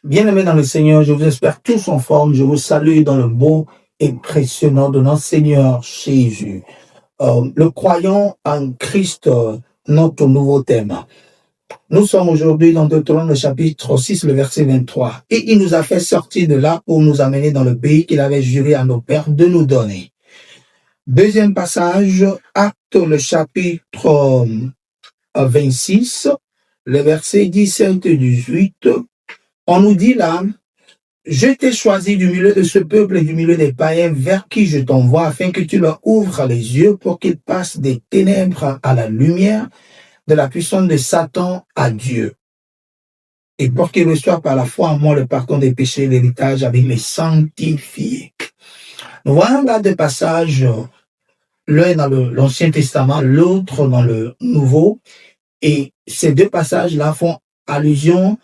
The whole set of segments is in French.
Bien-aimés dans le Seigneur, je vous espère tous en forme. Je vous salue dans le beau et précieux nom de notre Seigneur Jésus. Le croyant en Christ, notre nouveau thème. Nous sommes aujourd'hui dans Deutéronome le chapitre 6, le verset 23. Et il nous a fait sortir de là pour nous amener dans le pays qu'il avait juré à nos pères de nous donner. Deuxième passage, Acte le chapitre 26, le verset 17 et 18. On nous dit là: je t'ai choisi du milieu de ce peuple et du milieu des païens vers qui je t'envoie, afin que tu leur ouvres les yeux pour qu'ils passent des ténèbres à la lumière, de la puissance de Satan à Dieu, et pour qu'ils reçoivent par la foi en moi le pardon des péchés et l'héritage avec les sanctifiés. Nous voyons là deux passages, l'un dans l'Ancien Testament, l'autre dans le Nouveau, et ces deux passages-là font allusion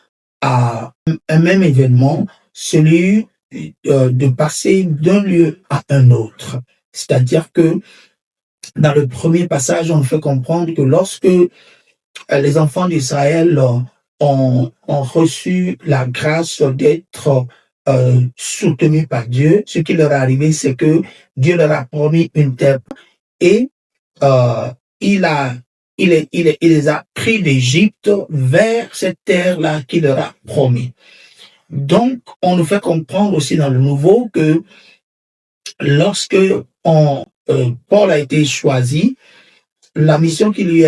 à un même événement, celui de passer d'un lieu à un autre. C'est-à-dire que dans le premier passage, on fait comprendre que lorsque les enfants d'Israël ont reçu la grâce d'être soutenus par Dieu, ce qui leur est arrivé, c'est que Dieu leur a promis une terre et il les a pris d'Égypte vers cette terre-là qu'il leur a promis. Donc, on nous fait comprendre aussi dans le Nouveau que lorsque Paul a été choisi, la mission qui lui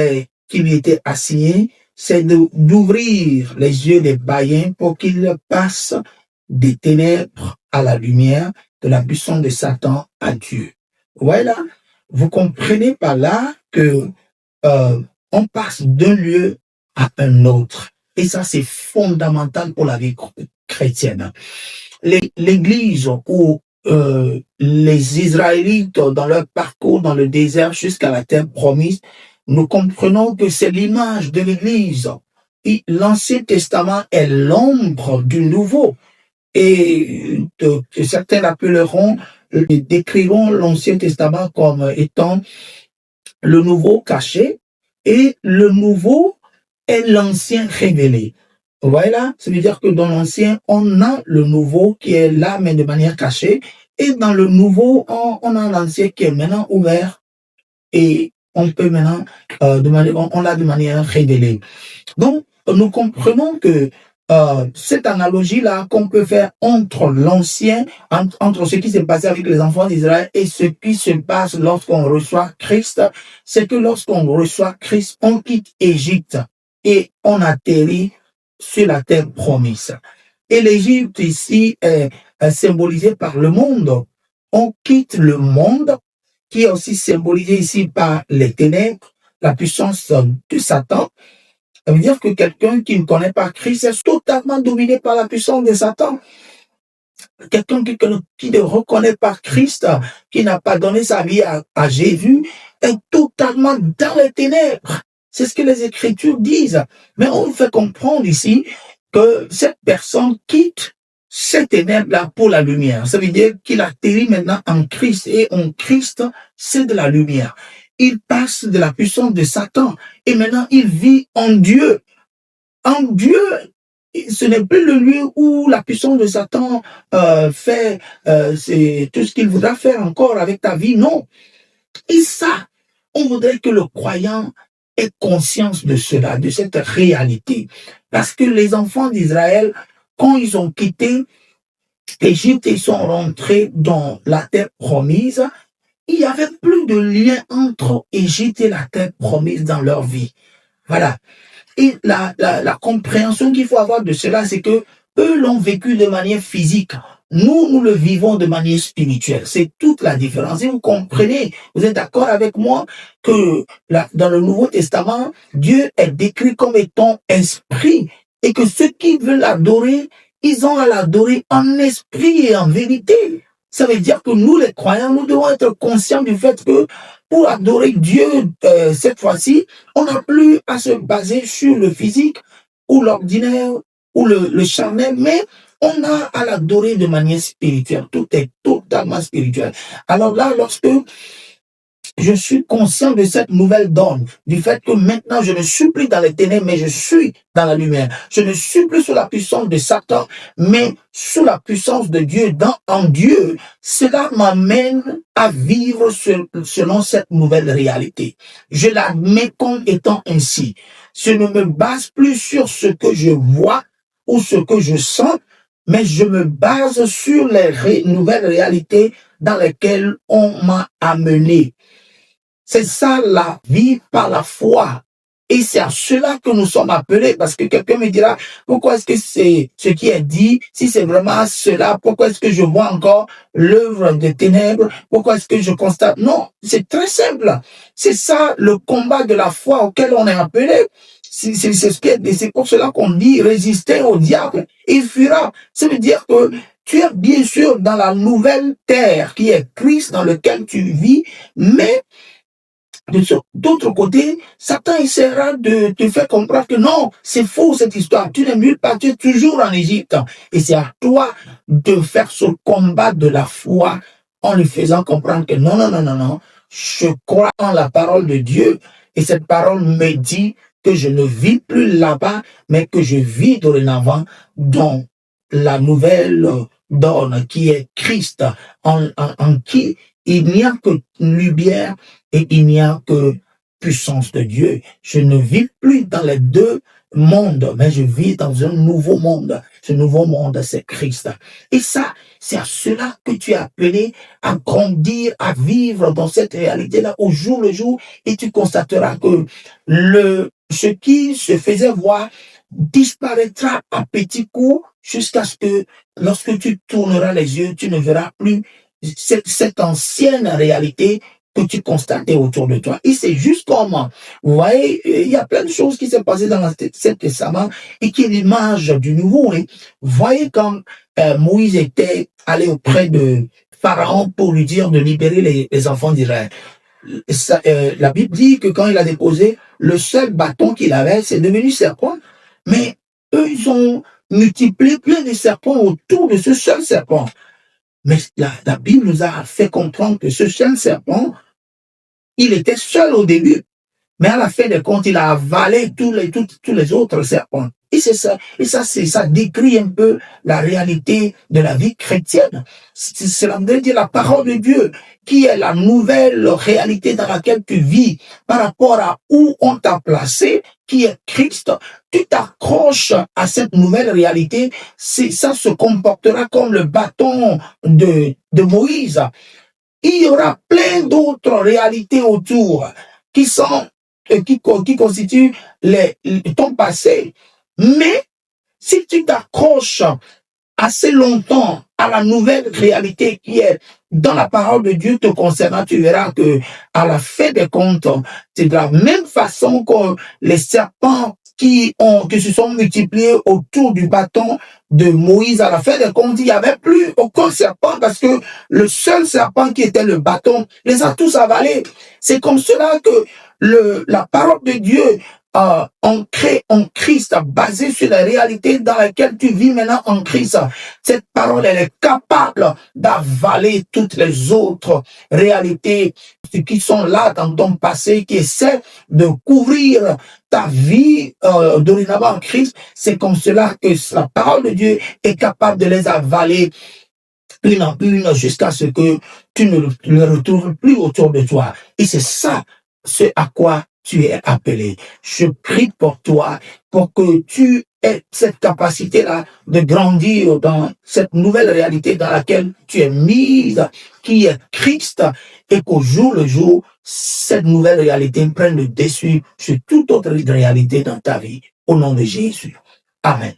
était assignée, c'est d'ouvrir les yeux des païens pour qu'ils passent des ténèbres à la lumière, de la puissance de Satan à Dieu. Voilà, vous comprenez par là que on passe d'un lieu à un autre. Et ça, c'est fondamental pour la vie chrétienne. L'Église ou les Israélites dans leur parcours dans le désert jusqu'à la terre promise, nous comprenons que c'est l'image de l'Église. L'Ancien Testament est l'ombre du Nouveau. Et certains l'appelleront, décriront l'Ancien Testament comme étant le Nouveau caché, et le Nouveau est l'Ancien révélé. Voilà, ça veut dire que dans l'Ancien, on a le Nouveau qui est là, mais de manière cachée, et dans le Nouveau, on a l'Ancien qui est maintenant ouvert, et on peut maintenant, on l'a de manière révélée. Donc, nous comprenons que cette analogie-là qu'on peut faire entre l'ancien, entre ce qui s'est passé avec les enfants d'Israël et ce qui se passe lorsqu'on reçoit Christ, c'est que lorsqu'on reçoit Christ, on quitte Égypte et on atterrit sur la terre promise. Et l'Égypte ici est symbolisée par le monde. On quitte le monde qui est aussi symbolisé ici par les ténèbres, la puissance de Satan. Ça veut dire que quelqu'un qui ne connaît pas Christ est totalement dominé par la puissance de Satan. Quelqu'un qui ne reconnaît pas Christ, qui n'a pas donné sa vie à Jésus, est totalement dans les ténèbres. C'est ce que les Écritures disent. Mais on fait comprendre ici que cette personne quitte ces ténèbres-là pour la lumière. Ça veut dire qu'il atterrit maintenant en Christ, et en Christ, c'est de la lumière. Il passe de la puissance de Satan et maintenant il vit en Dieu. En Dieu, ce n'est plus le lieu où la puissance de Satan fait c'est tout ce qu'il voudra faire encore avec ta vie, non. Et ça, on voudrait que le croyant ait conscience de cela, de cette réalité. Parce que les enfants d'Israël, quand ils ont quitté l'Égypte, ils sont rentrés dans la terre promise, il n'y avait plus de lien entre Égypte et la terre promise dans leur vie. Voilà. Et la compréhension qu'il faut avoir de cela, c'est que eux l'ont vécu de manière physique. Nous le vivons de manière spirituelle. C'est toute la différence. Et vous comprenez, vous êtes d'accord avec moi que dans le Nouveau Testament, Dieu est décrit comme étant esprit, et que ceux qui veulent l'adorer, ils ont à l'adorer en esprit et en vérité. Ça veut dire que nous, les croyants, nous devons être conscients du fait que pour adorer Dieu, cette fois-ci, on n'a plus à se baser sur le physique ou l'ordinaire ou le charnel, mais on a à l'adorer de manière spirituelle. Tout est totalement spirituel. Alors là, lorsque je suis conscient de cette nouvelle donne, du fait que maintenant je ne suis plus dans les ténèbres, mais je suis dans la lumière. Je ne suis plus sous la puissance de Satan, mais sous la puissance de Dieu, en Dieu. Cela m'amène à vivre selon cette nouvelle réalité. Je l'admets comme étant ainsi. Je ne me base plus sur ce que je vois ou ce que je sens, mais je me base sur les nouvelles réalités dans lesquelles on m'a amené. C'est ça la vie par la foi. Et c'est à cela que nous sommes appelés, parce que quelqu'un me dira, pourquoi est-ce que c'est ce qui est dit, si c'est vraiment cela, pourquoi est-ce que je vois encore l'œuvre des ténèbres, pourquoi est-ce que je constate? Non, c'est très simple. C'est ça le combat de la foi auquel on est appelé. C'est pour cela qu'on dit résister au diable, il fuira. Ça veut dire que tu es bien sûr dans la nouvelle terre qui est Christ dans lequel tu vis, mais d'autre côté, Satan essaiera de te faire comprendre que non, c'est faux cette histoire. Tu n'es nulle part, tu es toujours en Égypte. Et c'est à toi de faire ce combat de la foi en lui faisant comprendre que non, non, non, non, non. Je crois en la parole de Dieu et cette parole me dit que je ne vis plus là-bas, mais que je vis dorénavant dans la nouvelle donne qui est Christ, en qui il n'y a que lumière et il n'y a que puissance de Dieu. Je ne vis plus dans les deux mondes, mais je vis dans un nouveau monde. Ce nouveau monde, c'est Christ. Et ça, c'est à cela que tu es appelé à grandir, à vivre dans cette réalité-là au jour le jour, et tu constateras que ce qui se faisait voir disparaîtra à petits coups jusqu'à ce que lorsque tu tourneras les yeux, tu ne verras plus cette ancienne réalité que tu constatais autour de toi. Et c'est juste comme, vous voyez, il y a plein de choses qui s'est passées dans l'Ancien Testament et qui est l'image du nouveau. Hein. Vous voyez quand Moïse était allé auprès de Pharaon pour lui dire de libérer les enfants d'Israël. La Bible dit que quand il a déposé, le seul bâton qu'il avait, c'est devenu serpent. Mais eux, ils ont multiplié plein de serpents autour de ce seul serpent. Mais la Bible nous a fait comprendre que ce seul serpent, il était seul au début. Mais à la fin des comptes, il a avalé tous les autres serpents. Et c'est ça. Et ça décrit un peu la réalité de la vie chrétienne. Cela veut dire la parole de Dieu, qui est la nouvelle réalité dans laquelle tu vis par rapport à où on t'a placé, qui est Christ. Tu t'accroches à cette nouvelle réalité. Ça se comportera comme le bâton de Moïse. Il y aura plein d'autres réalités autour qui constituent ton passé. Mais si tu t'accroches assez longtemps à la nouvelle réalité qui est dans la parole de Dieu te concernant, tu verras que à la fin des comptes, c'est de la même façon que les serpents qui se sont multipliés autour du bâton de Moïse. À la fin des comptes, il n'y avait plus aucun serpent parce que le seul serpent qui était le bâton les a tous avalés. C'est comme cela que la parole de Dieu ancrée en Christ, basée sur la réalité dans laquelle tu vis maintenant en Christ, cette parole, elle est capable d'avaler toutes les autres réalités qui sont là dans ton passé, qui essaient de couvrir ta vie dorénavant en Christ. C'est comme cela que la parole de Dieu est capable de les avaler une en une jusqu'à ce que tu ne le retrouves plus autour de toi. Et c'est ça, ce à quoi tu es appelé. Je prie pour toi, pour que tu aies cette capacité-là de grandir dans cette nouvelle réalité dans laquelle tu es mise, qui est Christ, et qu'au jour le jour, cette nouvelle réalité prenne le dessus sur toute autre réalité dans ta vie. Au nom de Jésus. Amen.